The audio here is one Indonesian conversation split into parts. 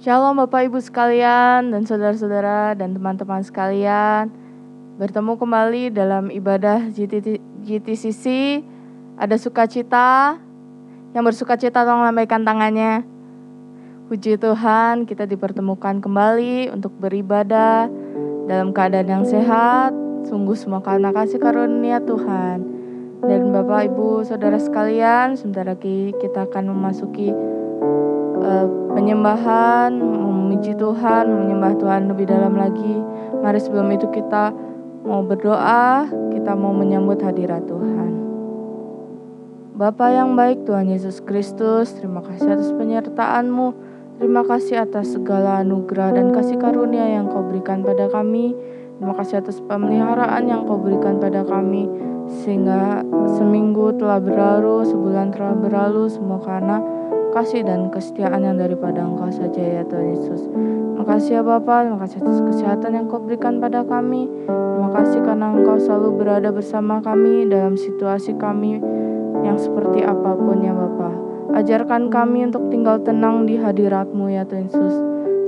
Shalom Bapak Ibu sekalian dan saudara-saudara dan teman-teman sekalian. Bertemu kembali dalam ibadah GTCC. Ada sukacita. Yang bersukacita tolong lambaikan tangannya. Puji Tuhan, kita dipertemukan kembali untuk beribadah dalam keadaan yang sehat. Sungguh semua karena kasih karunia Tuhan. Dan Bapak Ibu saudara sekalian, sebentar lagi kita akan memasuki penyembahan, memuji Tuhan, menyembah Tuhan lebih dalam lagi. Mari sebelum itu kita mau berdoa, kita mau menyambut hadirat Tuhan. Bapa yang baik, Tuhan Yesus Kristus, terima kasih atas penyertaan-Mu. Terima kasih atas segala anugerah dan kasih karunia yang Kau berikan pada kami. Terima kasih atas pemeliharaan yang Kau berikan pada kami. Sehingga seminggu telah berlalu, sebulan telah berlalu, semua karena kasih dan kesetiaan yang daripada Engkau saja ya Tuhan Yesus. Terima kasih ya Bapa, terima kasih atas kesehatan yang Kau berikan pada kami. Terima kasih karena Engkau selalu berada bersama kami dalam situasi kami yang seperti apapun ya Bapa. Ajarkan kami untuk tinggal tenang di hadirat-Mu ya Tuhan Yesus,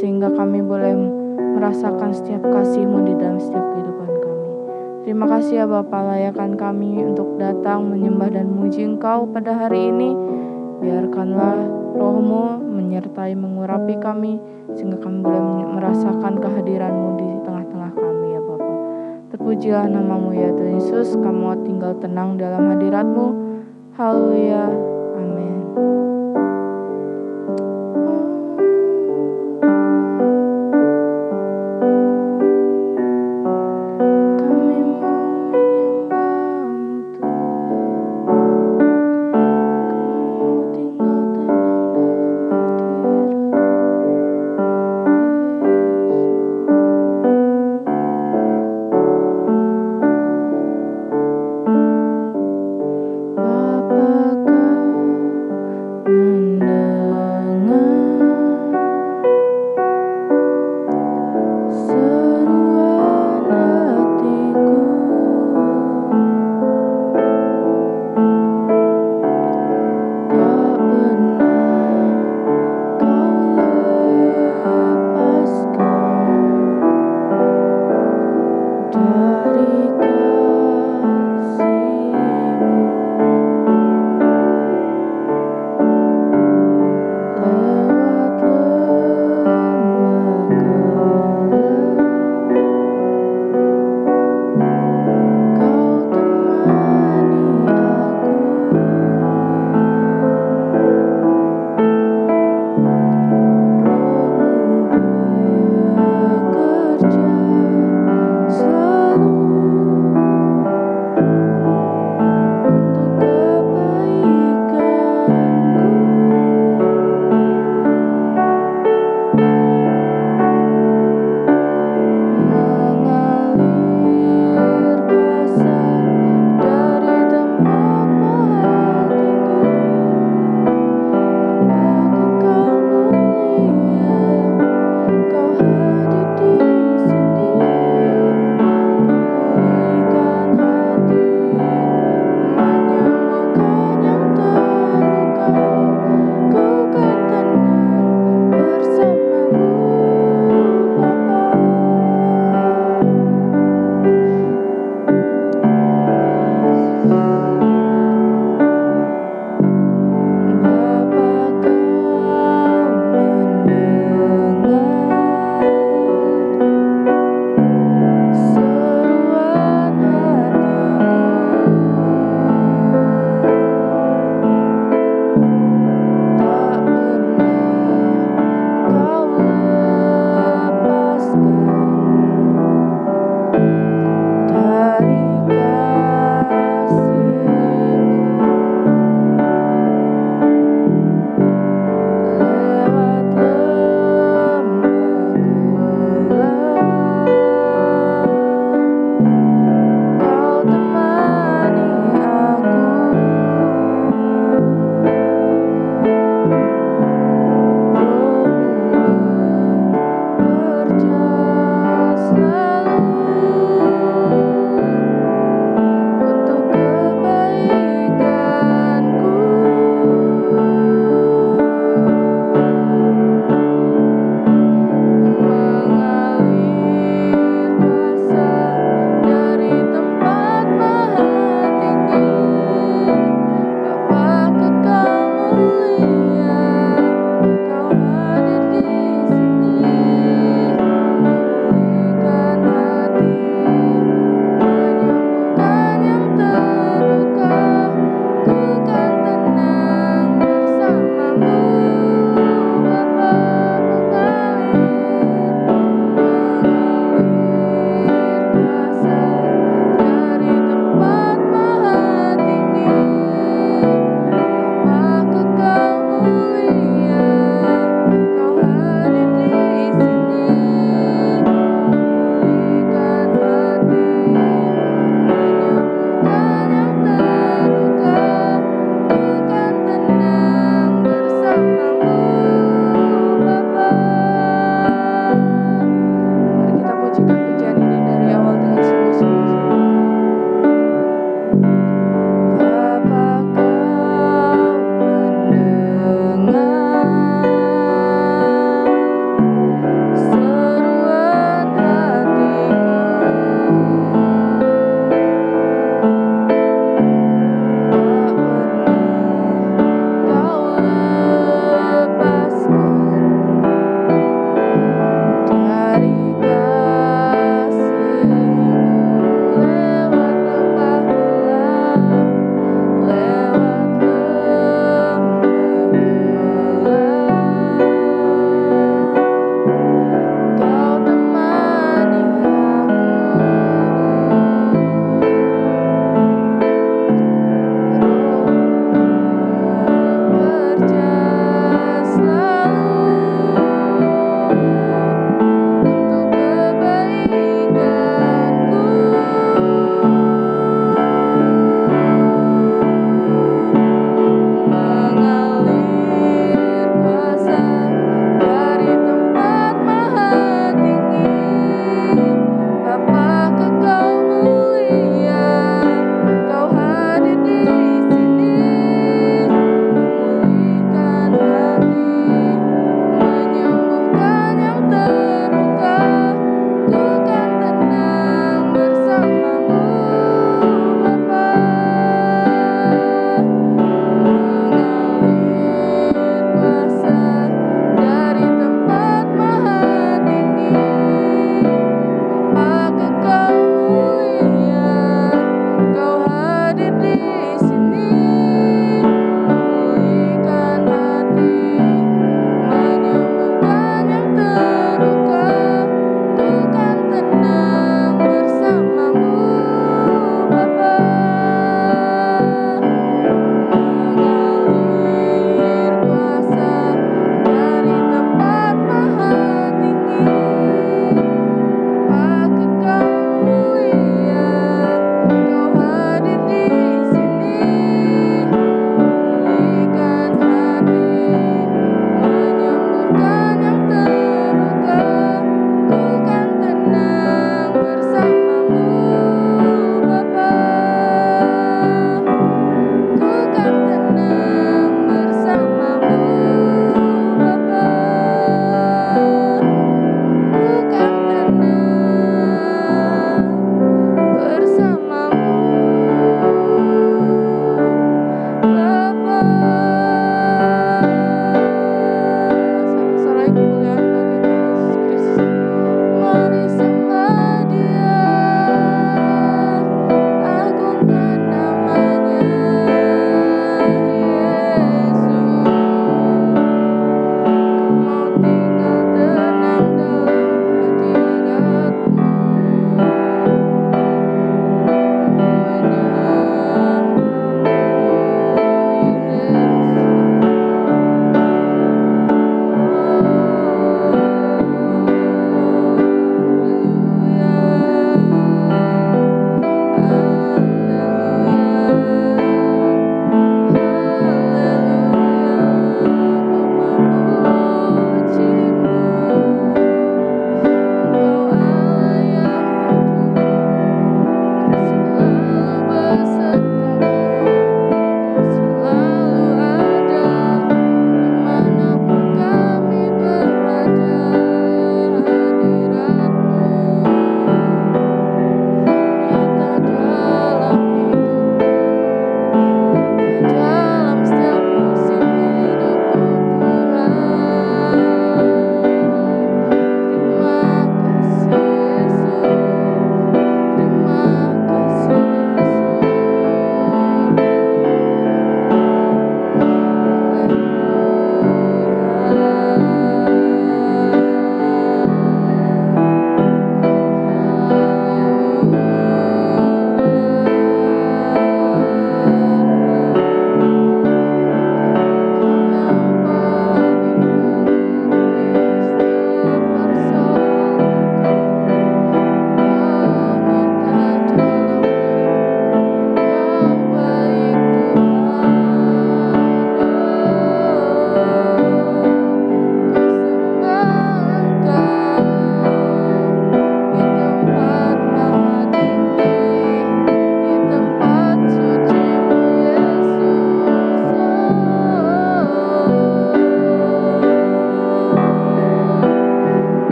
sehingga kami boleh merasakan setiap kasih-Mu di dalam setiap kehidupan kami. Terima kasih ya Bapa, layakan kami untuk datang menyembah dan memuji Engkau pada hari ini. Biarkanlah Roh-Mu menyertai mengurapi kami, sehingga kami boleh merasakan kehadiran-Mu di tengah-tengah kami ya Bapa. Terpujilah nama-Mu ya Tuhan Yesus, kami mau tinggal tenang dalam hadirat-Mu. Haleluya, amin.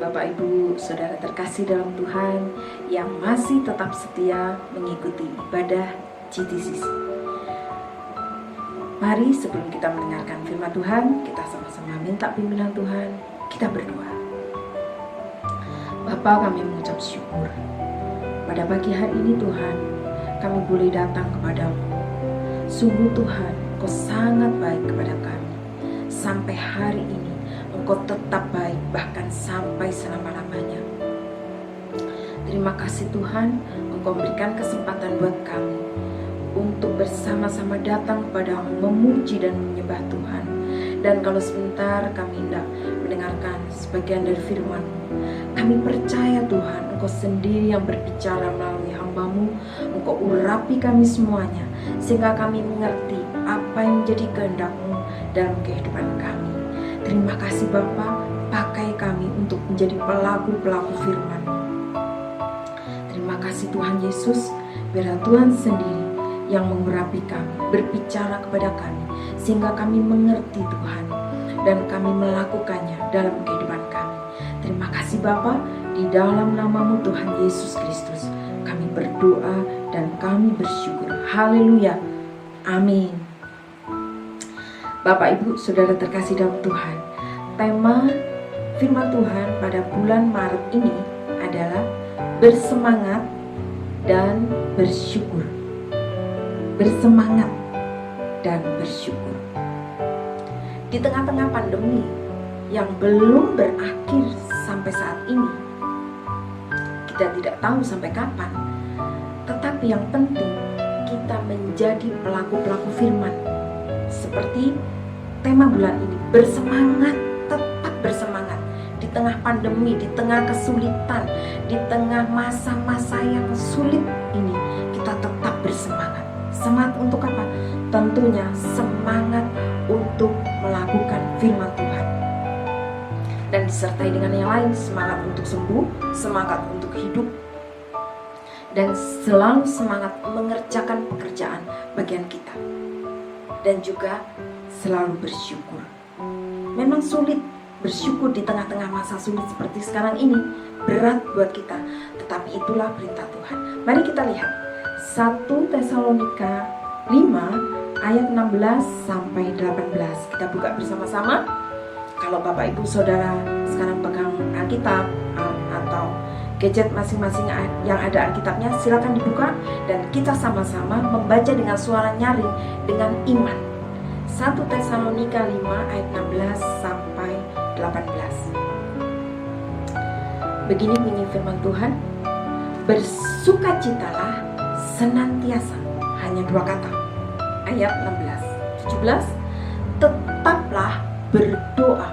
Bapak Ibu Saudara terkasih dalam Tuhan yang masih tetap setia mengikuti ibadah GTCC. Mari sebelum kita mendengarkan firman Tuhan, kita sama-sama minta pimpinan Tuhan, kita berdoa. Bapa, kami mengucap syukur pada pagi hari ini Tuhan, kami boleh datang kepadamu. Sungguh Tuhan, Engkau sangat baik kepada kami. Sampai hari ini Engkau tetap baik, bahkan sampai selama-lamanya. Terima kasih Tuhan, Engkau berikan kesempatan buat kami untuk bersama-sama datang kepadamu, memuji dan menyembah Tuhan. Dan kalau sebentar kami hendak mendengarkan sebagian dari firman-Mu, kami percaya Tuhan, Engkau sendiri yang berbicara melalui hamba-Mu. Engkau urapi kami semuanya, sehingga kami mengerti apa yang menjadi kehendak-Mu dalam kehidupan kami. Terima kasih Bapa, pakai kami untuk menjadi pelaku-pelaku firman. Terima kasih Tuhan Yesus, biarlah Tuhan sendiri yang mengurapi kami, berbicara kepada kami, sehingga kami mengerti Tuhan, dan kami melakukannya dalam kehidupan kami. Terima kasih Bapa, di dalam nama-Mu Tuhan Yesus Kristus, kami berdoa dan kami bersyukur. Haleluya, amin. Bapak Ibu Saudara terkasih dalam Tuhan, tema firman Tuhan pada bulan Maret ini adalah bersemangat dan bersyukur. Bersemangat dan bersyukur. Di tengah-tengah pandemi yang belum berakhir sampai saat ini, kita tidak tahu sampai kapan, tetapi yang penting kita menjadi pelaku-pelaku firman. Seperti tema bulan ini, bersemangat, tetap bersemangat. Di tengah pandemi, di tengah kesulitan, di tengah masa-masa yang sulit ini, kita tetap bersemangat. Semangat untuk apa? Tentunya semangat untuk melakukan firman Tuhan. Dan disertai dengan yang lain, semangat untuk sembuh, semangat untuk hidup, dan selalu semangat mengerjakan pekerjaan bagian kita. Dan juga selalu bersyukur. Memang sulit bersyukur di tengah-tengah masa sulit seperti sekarang ini, berat buat kita, tetapi itulah perintah Tuhan. Mari kita lihat 1 Tesalonika 5 ayat 16 sampai 18. Kita buka bersama-sama. Kalau Bapak Ibu Saudara sekarang pegang Alkitab atau gadget masing-masing yang ada Alkitabnya, silakan dibuka dan kita sama-sama membaca dengan suara nyaring dengan iman. 1 Tesalonika 5 ayat 16 sampai 18. Begini bunyi firman Tuhan, bersukacitalah senantiasa. Hanya 2 kata. Ayat 16. 17, tetaplah berdoa.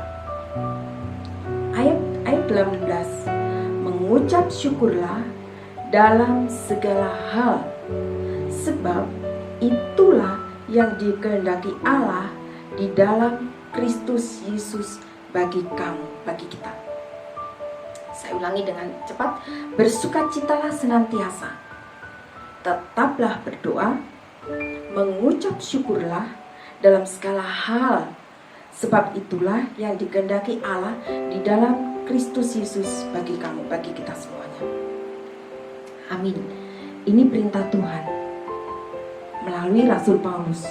Ayat 18, mengucap syukurlah dalam segala hal, sebab itulah yang dikehendaki Allah di dalam Kristus Yesus bagi kamu, bagi kita. Saya ulangi dengan cepat, bersukacitalah senantiasa, tetaplah berdoa, mengucap syukurlah dalam segala hal, sebab itulah yang dikehendaki Allah di dalam Kristus Yesus bagi kamu, bagi kita semuanya. Amin. Ini perintah Tuhan melalui Rasul Paulus.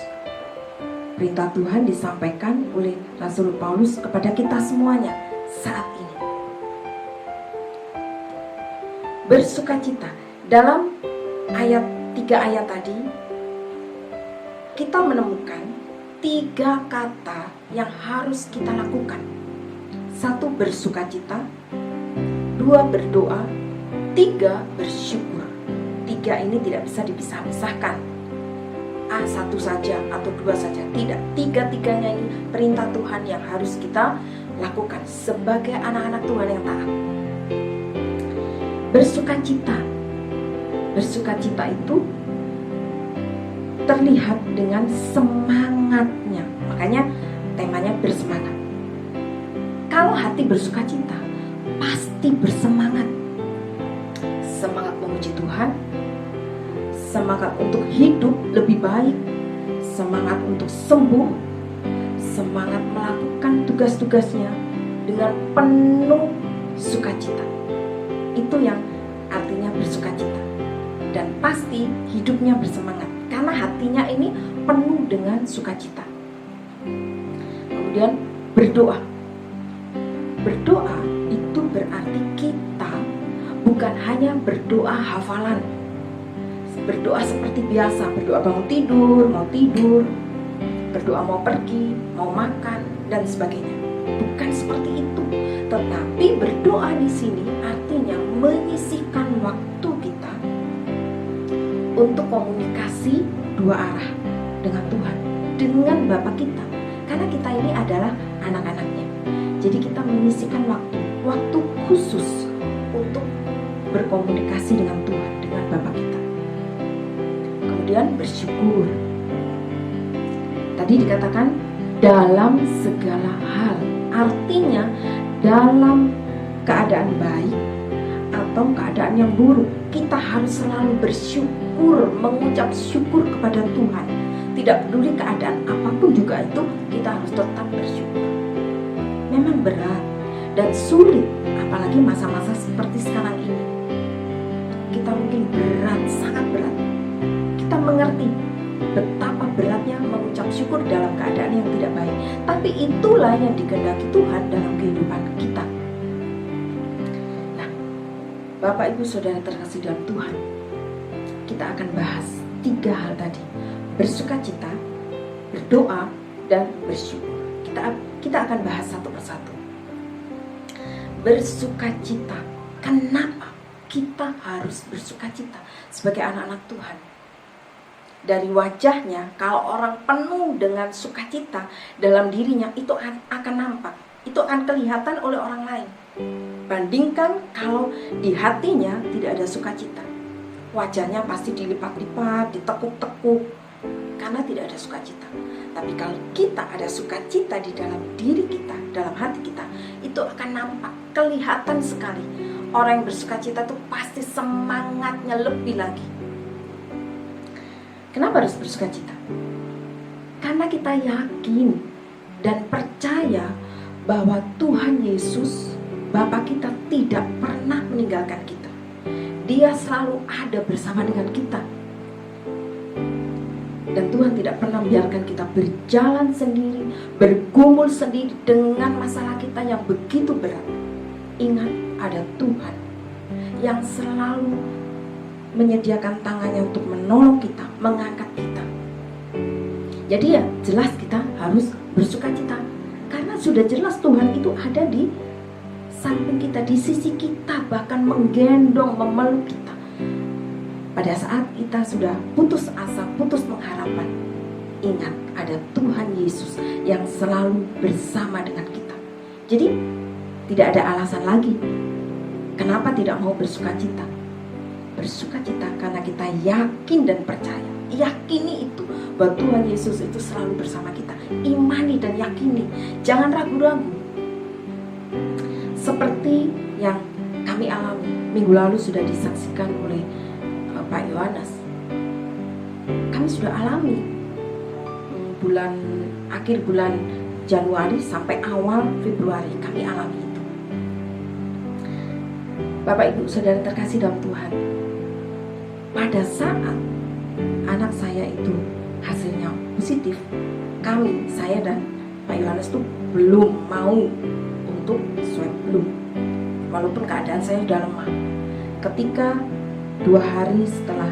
Perintah Tuhan disampaikan oleh Rasul Paulus kepada kita semuanya saat ini. Bersukacita. Dalam ayat 3 ayat tadi, kita menemukan 3 kata yang harus kita lakukan. 1, bersukacita, 2, berdoa, 3, bersyukur. 3 ini tidak bisa dipisah-pisahkan. Satu saja atau 2 saja, tidak. 3-tiganya ini perintah Tuhan yang harus kita lakukan sebagai anak-anak Tuhan yang taat. Bersukacita. Bersukacita itu terlihat dengan semangatnya. Makanya temanya bersemangat. Kalau hati bersukacita, pasti bersemangat. Semangat memuji Tuhan, semangat untuk hidup lebih baik, semangat untuk sembuh, semangat melakukan tugas-tugasnya dengan penuh sukacita. Itu yang artinya bersukacita. Dan pasti hidupnya bersemangat karena hatinya ini penuh dengan sukacita. Kemudian berdoa. Berdoa itu berarti kita bukan hanya berdoa hafalan, berdoa seperti biasa, berdoa bangun tidur, mau tidur, berdoa mau pergi, mau makan, dan sebagainya. Bukan seperti itu. Tetapi berdoa di sini artinya menyisihkan waktu kita untuk komunikasi dua arah dengan Tuhan, dengan Bapa kita. Karena kita ini adalah anak-anaknya. Jadi kita menyisihkan waktu khusus untuk berkomunikasi dengan Tuhan, dengan Bapa kita. Kemudian bersyukur. Tadi dikatakan dalam segala hal. Artinya dalam keadaan baik atau keadaan yang buruk, kita harus selalu bersyukur, mengucap syukur kepada Tuhan. Tidak peduli keadaan apapun juga itu, kita harus tetap bersyukur. Memang berat dan sulit, apalagi masa-masa seperti sekarang ini. Kita mungkin berat, sangat berat. Kita mengerti betapa beratnya mengucap syukur dalam keadaan yang tidak baik. Tapi itulah yang dikehendaki Tuhan dalam kehidupan kita. Nah, Bapak Ibu Saudara terkasih dalam Tuhan, kita akan bahas 3 hal tadi: bersukacita, berdoa, dan bersyukur. Kita akan bahas satu persatu. Bersukacita. Kenapa kita harus bersukacita sebagai anak-anak Tuhan? Dari wajahnya, kalau orang penuh dengan sukacita dalam dirinya, itu akan nampak, itu akan kelihatan oleh orang lain. Bandingkan kalau di hatinya tidak ada sukacita, wajahnya pasti dilipat-lipat, ditekuk-tekuk, karena tidak ada sukacita. Tapi kalau kita ada sukacita di dalam diri kita, dalam hati kita, itu akan nampak, kelihatan sekali. Orang yang bersukacita itu pasti semangatnya lebih lagi. Kenapa harus bersukacita? Karena kita yakin dan percaya bahwa Tuhan Yesus, Bapa kita, tidak pernah meninggalkan kita. Dia selalu ada bersama dengan kita. Dan Tuhan tidak pernah membiarkan kita berjalan sendiri, bergumul sendiri dengan masalah kita yang begitu berat. Ingat, ada Tuhan yang selalu menyediakan tangannya untuk menolong kita, mengangkat kita. Jadi ya jelas kita harus bersukacita, karena sudah jelas Tuhan itu ada di samping kita, di sisi kita, bahkan menggendong, memeluk kita. Pada saat kita sudah putus asa, putus pengharapan, ingat ada Tuhan Yesus yang selalu bersama dengan kita. Jadi tidak ada alasan lagi kenapa tidak mau bersukacita. Bersukacita karena kita yakin dan percaya, yakini itu bahwa Tuhan Yesus itu selalu bersama kita. Imani dan yakini, jangan ragu-ragu. Seperti yang kami alami minggu lalu sudah disaksikan oleh Pak Yohanes. Kami sudah alami akhir bulan Januari sampai awal Februari, kami alami itu. Bapak Ibu Saudara terkasih dalam Tuhan, pada saat anak saya itu hasilnya positif, saya dan Pak Yohanes itu belum mau untuk swab, belum. Walaupun keadaan saya sudah lemah. Ketika 2 hari setelah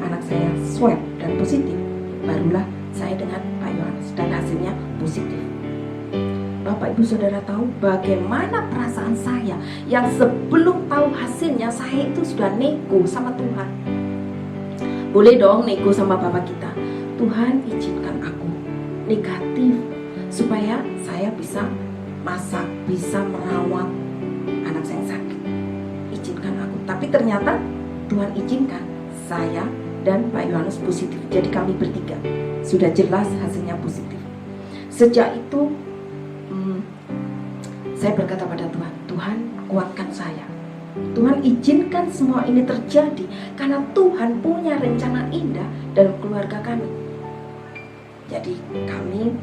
anak saya swab dan positif, barulah saya dengan Pak Yohanes dan hasilnya positif. Bapak Ibu Saudara tahu bagaimana perasaan saya yang sebelum tahu hasilnya, saya itu sudah nego sama Tuhan. Boleh dong nego sama Bapak kita, Tuhan izinkan aku negatif supaya saya bisa masak, bisa merawat anak saya yang sakit. Izinkan aku. Tapi ternyata Tuhan izinkan saya dan Pak Yohanes positif. Jadi kami bertiga sudah jelas hasilnya positif. Sejak itu saya berkata pada Tuhan, Tuhan kuatkan saya. Tuhan izinkan semua ini terjadi karena Tuhan punya rencana indah dalam keluarga kami. Jadi kami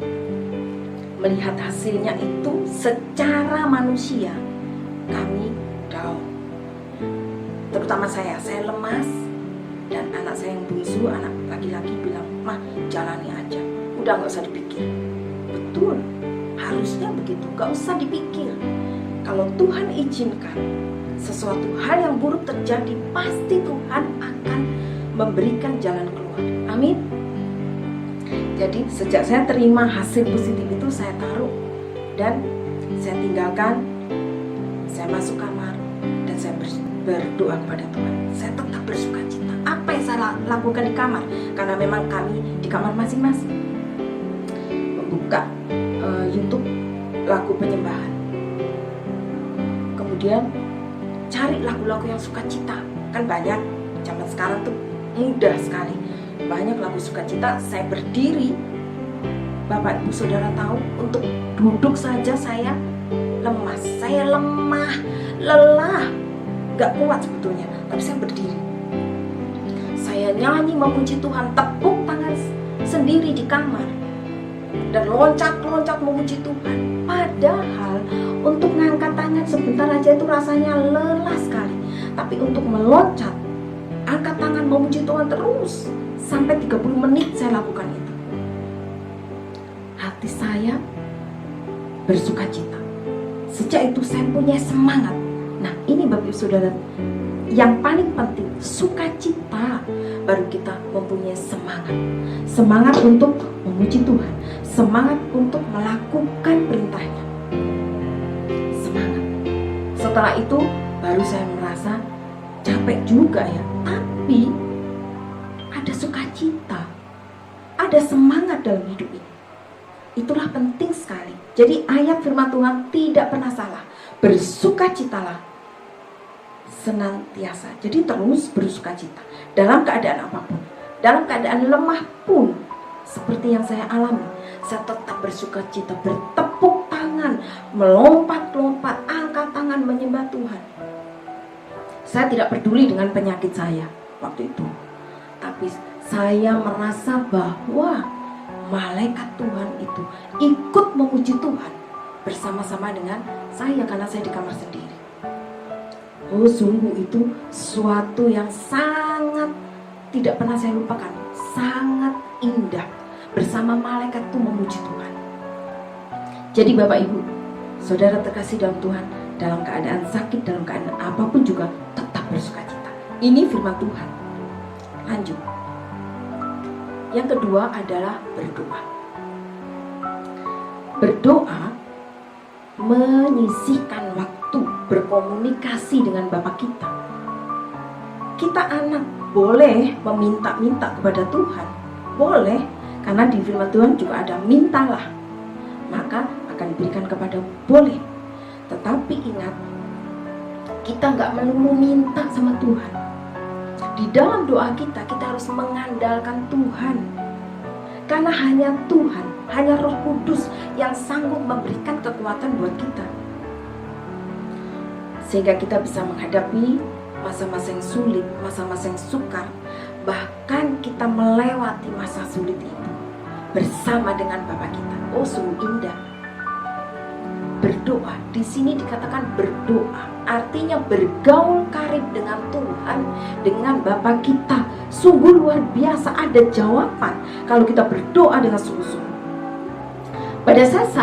melihat hasilnya itu secara manusia, kami down. Terutama saya lemas, dan anak saya yang bungsu, anak laki-laki bilang, "Mah, jalani aja, udah gak usah dipikir." Betul, harusnya begitu, gak usah dipikir. Kalau Tuhan izinkan sesuatu hal yang buruk terjadi, pasti Tuhan akan memberikan jalan keluar. Amin. Jadi sejak saya terima hasil positif itu, saya taruh dan saya tinggalkan. Saya masuk kamar dan saya berdoa kepada Tuhan. Saya tetap bersuka cita. Apa yang saya lakukan di kamar? Karena memang kami di kamar masing-masing. Membuka YouTube lagu penyembahan. Kemudian cari lagu-lagu yang sukacita. Kan banyak, zaman sekarang tuh mudah sekali. Banyak lagu sukacita. Saya berdiri, Bapak Ibu Saudara tahu, untuk duduk saja saya lemas, saya lemah, lelah, gak kuat sebetulnya, tapi saya berdiri. Saya nyanyi memuji Tuhan, tepuk tangan sendiri di kamar, dan loncat-loncat memuji Tuhan. Padahal untuk ngangkat tangan sebentar aja itu rasanya lelah sekali, tapi untuk meloncat, angkat tangan memuji Tuhan terus sampai 30 menit saya lakukan itu. Hati saya bersuka cita. Sejak itu saya punya semangat. Nah, ini Bapak Ibu Saudara, yang paling penting sukacita, baru kita mempunyai semangat. Semangat untuk memuji Tuhan, semangat untuk melakukan perintahnya. Semangat. Setelah itu baru saya merasa capek juga ya, tapi ada sukacita, ada semangat dalam hidup ini. Itulah penting sekali. Jadi ayat firman Tuhan tidak pernah salah. Bersukacitalah senantiasa. Jadi terus bersukacita dalam keadaan apapun. Dalam keadaan lemah pun, seperti yang saya alami, saya tetap bersukacita, bertepuk tangan, melompat-lompat, angkat tangan menyembah Tuhan. Saya tidak peduli dengan penyakit saya waktu itu, tapi saya merasa bahwa malaikat Tuhan itu ikut memuji Tuhan bersama-sama dengan saya, karena saya di kamar sendiri. Oh, sungguh itu suatu yang sangat tidak pernah saya lupakan, sangat indah bersama malaikat itu memuji Tuhan. Jadi Bapak Ibu Saudara terkasih dalam Tuhan, dalam keadaan sakit, dalam keadaan apapun juga tetap bersukacita. Ini firman Tuhan. Lanjut. Yang kedua adalah berdoa. Berdoa menyisihkan waktu berkomunikasi dengan Bapa kita. Kita anak boleh meminta-minta kepada Tuhan, boleh, karena di firman Tuhan juga ada mintalah, maka akan diberikan kepada, boleh. Tetapi ingat, kita gak melulu minta sama Tuhan. Di dalam doa kita harus mengandalkan Tuhan. Karena hanya Tuhan, hanya Roh Kudus yang sanggup memberikan kekuatan buat kita, sehingga kita bisa menghadapi masa-masa yang sulit, masa-masa yang sukar. Bahkan kita melewati masa sulit itu bersama dengan Bapa kita. Oh, sungguh indah. Berdoa, di sini dikatakan berdoa, artinya bergaul karib dengan Tuhan, dengan Bapa kita. Sungguh luar biasa, ada jawaban kalau kita berdoa dengan sungguh-sungguh. Pada saat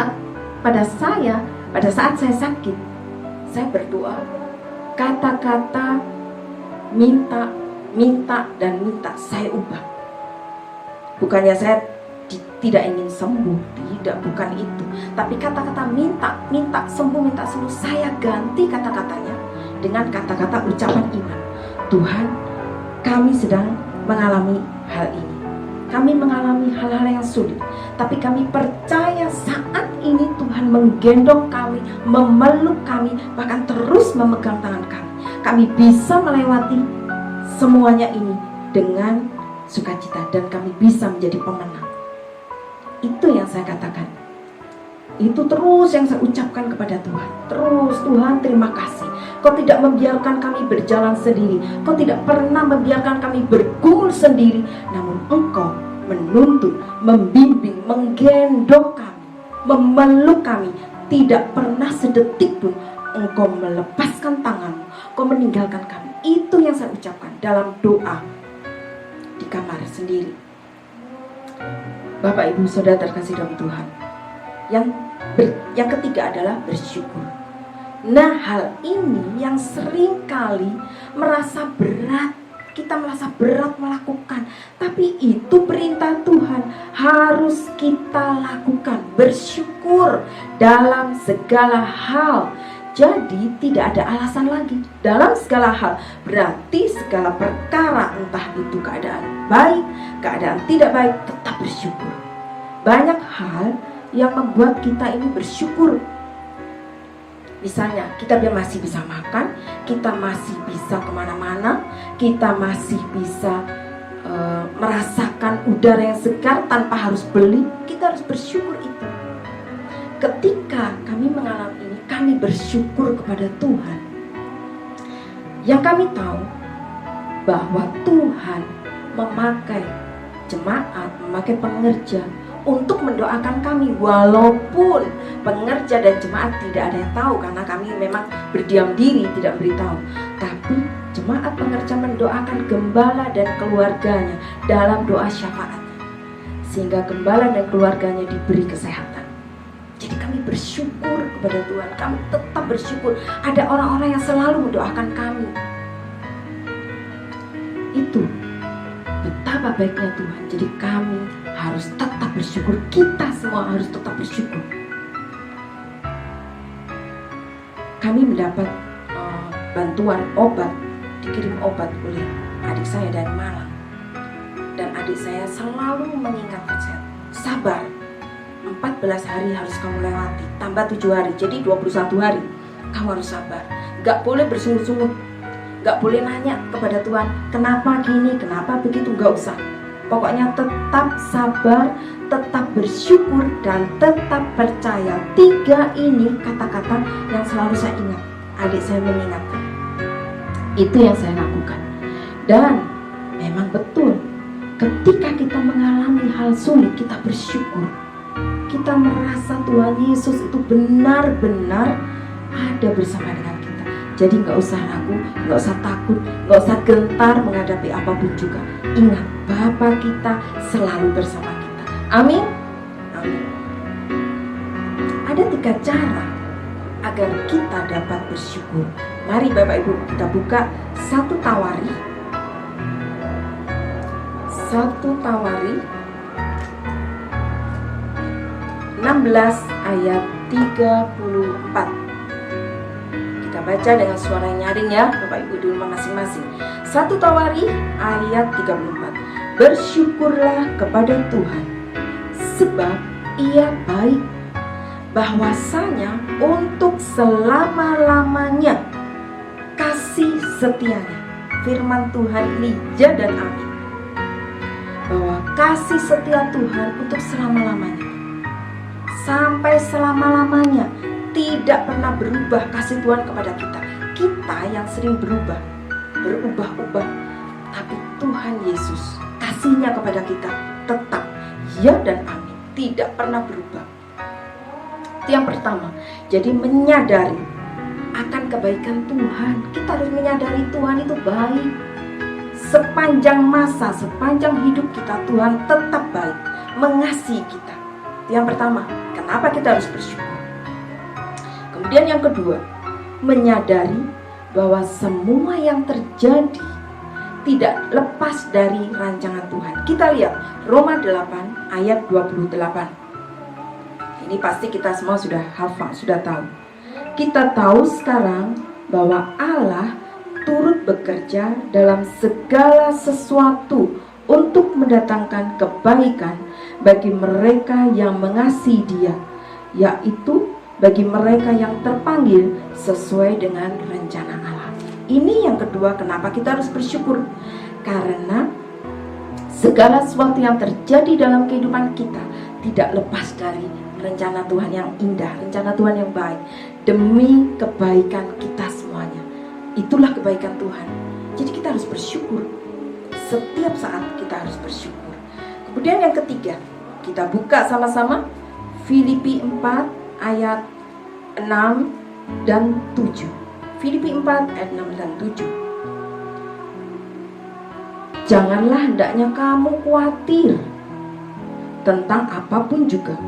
saya sakit, saya berdoa, kata-kata minta saya ubah. Bukannya saya tidak ingin sembuh, tidak, bukan itu. Tapi kata-kata minta sembuh, saya ganti kata-katanya dengan kata-kata ucapan iman. Tuhan, kami sedang mengalami hal ini. Kami mengalami hal-hal yang sulit, tapi kami percaya saat ini Tuhan menggendong kami, memeluk kami, bahkan terus memegang tangan kami. Kami bisa melewati semuanya ini dengan sukacita, dan kami bisa menjadi pemenang. Itu yang saya katakan. Itu terus yang saya ucapkan kepada Tuhan. Terus, Tuhan terima kasih. Kau tidak membiarkan kami berjalan sendiri. Kau tidak pernah membiarkan kami bergumul sendiri. Namun Engkau menuntun, membimbing, menggendong kami, memeluk kami. Tidak pernah sedetik pun Engkau melepaskan tanganmu. meninggalkan kami. Itu yang saya ucapkan dalam doa di kamar sendiri. Bapak Ibu Saudara terkasih dalam Tuhan, yang ketiga adalah bersyukur. Nah, hal ini yang sering kali merasa berat, kita merasa berat melakukan, tapi itu perintah Tuhan, harus kita lakukan. Bersyukur dalam segala hal. Jadi tidak ada alasan lagi dalam segala hal. Berarti segala perkara, entah itu keadaan baik, keadaan tidak baik, tetap bersyukur. Banyak hal yang membuat kita ini bersyukur. Misalnya kita masih bisa makan, kita masih bisa kemana-mana, kita masih bisa merasakan udara yang segar tanpa harus beli. Kita harus bersyukur itu. Ketika kami mengalami ini, kami bersyukur kepada Tuhan. Yang kami tahu bahwa Tuhan memakai jemaat, memakai pengerja untuk mendoakan kami, walaupun pengerja dan jemaat tidak ada yang tahu karena kami memang berdiam diri, tidak beritahu. Tapi jemaat pengerja mendoakan gembala dan keluarganya dalam doa syafaat, sehingga gembala dan keluarganya diberi kesehatan. Jadi kami bersyukur kepada Tuhan, kami tetap bersyukur. Ada orang-orang yang selalu mendoakan kami. Itu betapa baiknya Tuhan. Jadi kami harus tetap bersyukur. Kita semua harus tetap bersyukur. Kami mendapat bantuan obat, dikirim obat oleh adik saya dari Malang. Dan adik saya selalu mengingatkan saya, sabar, 14 hari harus kamu lewati, tambah 7 hari, jadi 21 hari. Kamu harus sabar, gak boleh bersungut-sungut, gak boleh nanya kepada Tuhan, kenapa gini, kenapa begitu, gak usah. Pokoknya tetap sabar, tetap bersyukur, dan tetap percaya. 3 ini kata-kata yang selalu saya ingat. Adik saya mengingatkan. Itu yang saya lakukan. Dan memang betul, ketika kita mengalami hal sulit, kita bersyukur. Kita merasa Tuhan Yesus itu benar-benar ada bersama dengan kita. Jadi gak usah ragu, gak usah takut, gak usah gentar menghadapi apapun juga. Ingat, Bapa kita selalu bersama kita. Amin. Amin. Ada 3 cara agar kita dapat bersyukur. Mari Bapak Ibu kita buka 1 Tawari 16 ayat 34. Kita baca dengan suara nyaring ya Bapak Ibu di rumah masing-masing. 1 Tawari ayat 34. Bersyukurlah kepada Tuhan, sebab Ia baik, bahwasanya untuk selama-lamanya kasih setianya. Firman Tuhan ini ja dan amin, bahwa kasih setia Tuhan untuk selama-lamanya, sampai selama-lamanya, tidak pernah berubah kasih Tuhan kepada kita. Kita yang sering berubah-ubah, tapi Tuhan Yesus kasihnya kepada kita tetap ya dan amin, tidak pernah berubah. Itu yang pertama. Jadi menyadari akan kebaikan Tuhan. Kita harus menyadari Tuhan itu baik. Sepanjang masa, sepanjang hidup kita, Tuhan tetap baik, mengasihi kita. Itu yang pertama. Kenapa kita harus bersyukur? Kemudian yang kedua, menyadari bahwa semua yang terjadi tidak lepas dari rancangan Tuhan. Kita lihat Roma 8 ayat 28. Ini pasti kita semua sudah hafal, sudah tahu. Kita tahu sekarang bahwa Allah turut bekerja dalam segala sesuatu untuk mendatangkan kebaikan bagi mereka yang mengasihi Dia, yaitu bagi mereka yang terpanggil sesuai dengan rencana Allah. Ini yang kedua, kenapa kita harus bersyukur? Karena segala sesuatu yang terjadi dalam kehidupan kita tidak lepas dari rencana Tuhan yang indah, rencana Tuhan yang baik, demi kebaikan kita semuanya. Itulah kebaikan Tuhan. Jadi kita harus bersyukur. Setiap saat kita harus bersyukur. Kemudian yang ketiga, kita buka sama-sama Filipi 4 ayat 6 dan 7. Filipi 4 ayat 6 dan 7. Janganlah hendaknya kamu khawatir tentang apapun juga,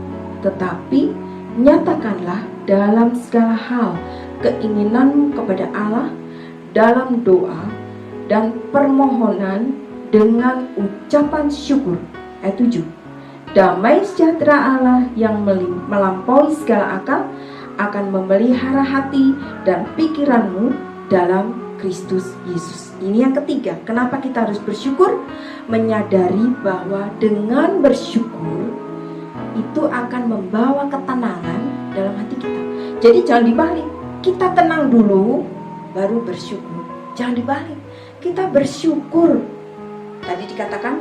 tetapi nyatakanlah dalam segala hal keinginanmu kepada Allah dalam doa dan permohonan dengan ucapan syukur. Ayat 7. Damai sejahtera Allah yang melampaui segala akal akan memelihara hati dan pikiranmu dalam Kristus Yesus. Ini yang ketiga, kenapa kita harus bersyukur? Menyadari bahwa dengan bersyukur itu akan membawa ketenangan dalam hati kita. Jadi jangan dibalik, kita tenang dulu baru bersyukur. Jangan dibalik, kita bersyukur. Tadi dikatakan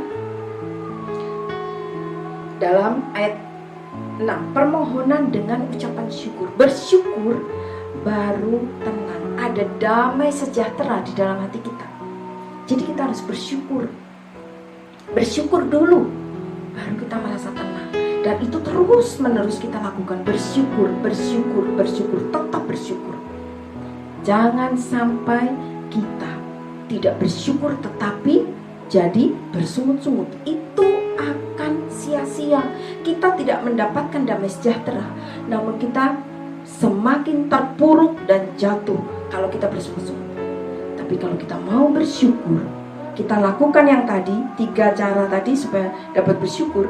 dalam ayat 6, permohonan dengan ucapan syukur. Bersyukur baru tenang, ada damai sejahtera di dalam hati kita. Jadi kita harus bersyukur. Bersyukur dulu baru kita merasa tenang. Dan itu terus menerus kita lakukan. Bersyukur, bersyukur, bersyukur, tetap bersyukur. Jangan sampai kita tidak bersyukur tetapi jadi bersungut-sungut. Itu akan sia-sia. Kita tidak mendapatkan damai sejahtera, namun kita semakin terpuruk dan jatuh kalau kita bersungut-sungut. Tapi kalau kita mau bersyukur, kita lakukan yang tadi, 3 cara tadi supaya dapat bersyukur.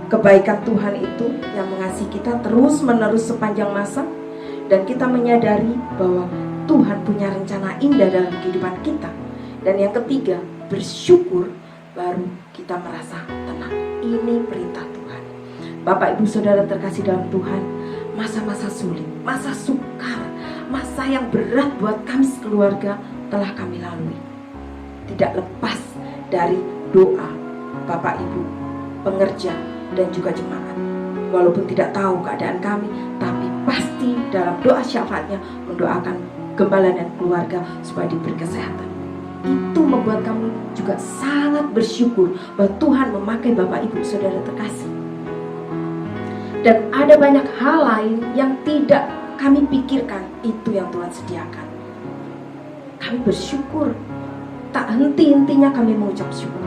Kebaikan Tuhan itu yang mengasihi kita terus menerus sepanjang masa, dan kita menyadari bahwa Tuhan punya rencana indah dalam kehidupan kita. Dan yang ketiga, bersyukur baru kita merasa tenang. Ini perintah Tuhan. Bapak Ibu Saudara terkasih dalam Tuhan, masa-masa sulit, masa sukar, masa yang berat buat kami sekeluarga telah kami lalui. Tidak lepas dari doa Bapak Ibu, pengerja dan juga jemaat. Walaupun tidak tahu keadaan kami, tapi pasti dalam doa syafaatnya mendoakan gembala dan keluarga supaya diberi kesehatan. Itu membuat kami juga sangat bersyukur bahwa Tuhan memakai Bapak Ibu Saudara terkasih. Dan ada banyak hal lain yang tidak kami pikirkan, itu yang Tuhan sediakan. Kami bersyukur, tak henti-hentinya kami mengucap syukur.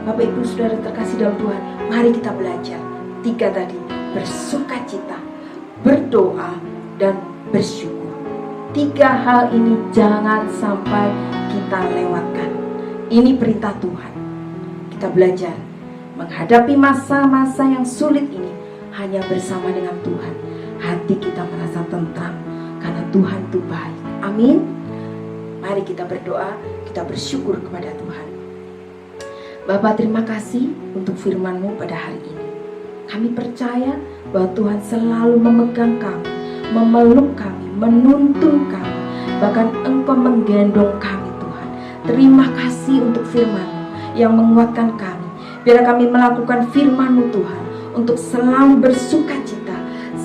Bapak Ibu Saudara terkasih dalam Tuhan, mari kita belajar 3 tadi, bersukacita, berdoa, dan bersyukur. 3 hal ini jangan sampai kita lewatkan. Ini perintah Tuhan. Kita belajar menghadapi masa-masa yang sulit ini hanya bersama dengan Tuhan. Hati kita merasa tentram karena Tuhan itu baik. Amin. Mari kita berdoa, kita bersyukur kepada Tuhan. Bapa, terima kasih untuk firman-Mu pada hari ini. Kami percaya bahwa Tuhan selalu memegang kami, memeluk kami, menuntun kami, bahkan Engkau menggendong kami Tuhan. Terima kasih untuk firman-Mu yang menguatkan kami. Biar kami melakukan firman-Mu Tuhan untuk selalu bersukacita,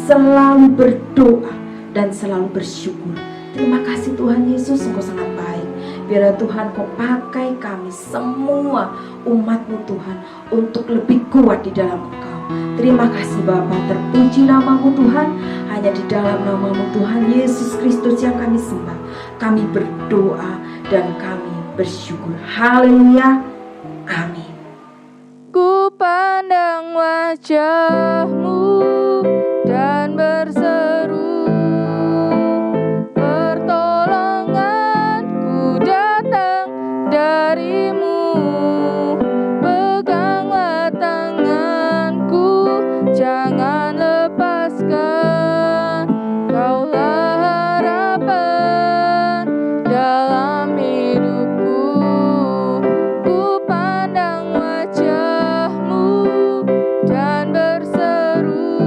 selalu berdoa, dan selalu bersyukur. Terima kasih Tuhan Yesus, Engkau sangat baik. Biar Tuhan Kau pakai kami semua umat-Mu Tuhan untuk lebih kuat di dalam Engkau. Terima kasih Bapa, terpuji nama-Mu Tuhan. Hanya di dalam nama-Mu Tuhan Yesus Kristus yang kami sembah, kami berdoa dan kami bersyukur. Haleluya, amin. Ku pandang wajah-Mu dan berseru, pertolonganku datang dari-Mu. Peganglah tanganku, jangan lepaskan. Kaulah harapan dalam hidupku. Ku pandang wajah-Mu dan berseru,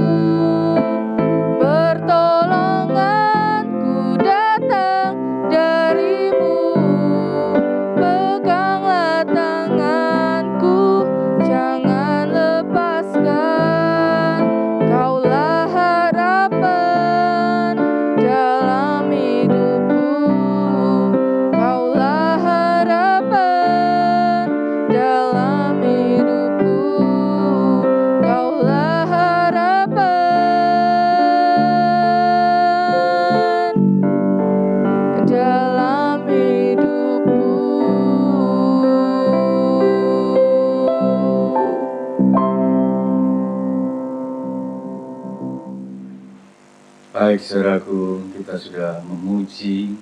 Baik saudaraku, kita sudah memuji,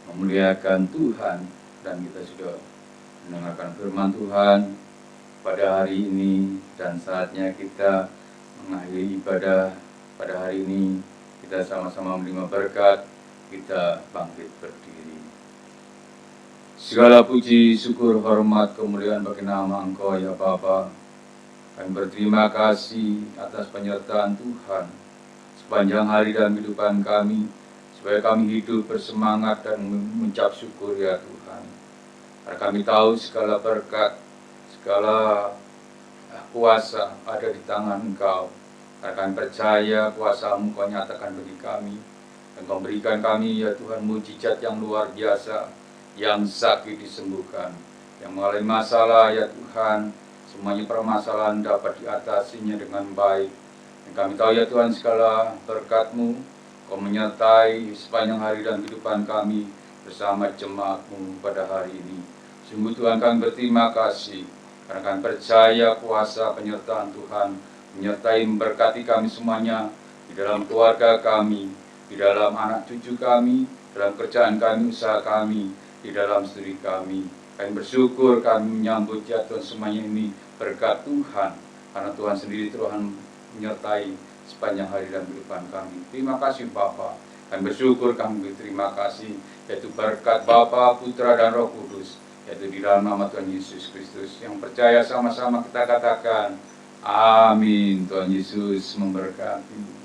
memuliakan Tuhan, dan kita sudah mendengarkan firman Tuhan pada hari ini, dan saatnya kita mengakhiri ibadah pada hari ini. Kita sama-sama menerima berkat, kita bangkit berdiri. Segala puji, syukur, hormat, kemuliaan bagi nama Engkau ya Bapa. Kami berterima kasih atas penyertaan Tuhan sepanjang hari dalam kehidupan kami, supaya kami hidup bersemangat dan mengucap syukur ya Tuhan. Karena kami tahu segala berkat, segala kuasa ada di tangan Engkau. Karena kami percaya kuasa-Mu Kau nyatakan bagi kami, dan Kau berikan kami ya Tuhan mujizat yang luar biasa, yang sakit disembuhkan, yang mengalami masalah ya Tuhan, semuanya permasalahan dapat diatasinya dengan baik. Dan kami tahu ya Tuhan segala berkat-Mu Kau menyertai sepanjang hari dan kehidupan kami bersama jemaat-Mu pada hari ini. Sungguh Tuhan kami berterima kasih karena kami percaya kuasa penyertaan Tuhan menyertai memberkati kami semuanya di dalam keluarga kami, di dalam anak cucu kami, dalam kerjaan kami, usaha kami, di dalam studi kami. Kami bersyukur kami menyambut ya Tuhan semuanya ini berkat Tuhan, karena Tuhan sendiri Tuhan menyertai sepanjang hari dan kehidupan kami. Terima kasih Bapa. Kami bersyukur, kami berterima kasih, yaitu berkat Bapa, Putra, dan Roh Kudus, yaitu di dalam nama Tuhan Yesus Kristus. Yang percaya sama-sama kita katakan, amin. Tuhan Yesus memberkati.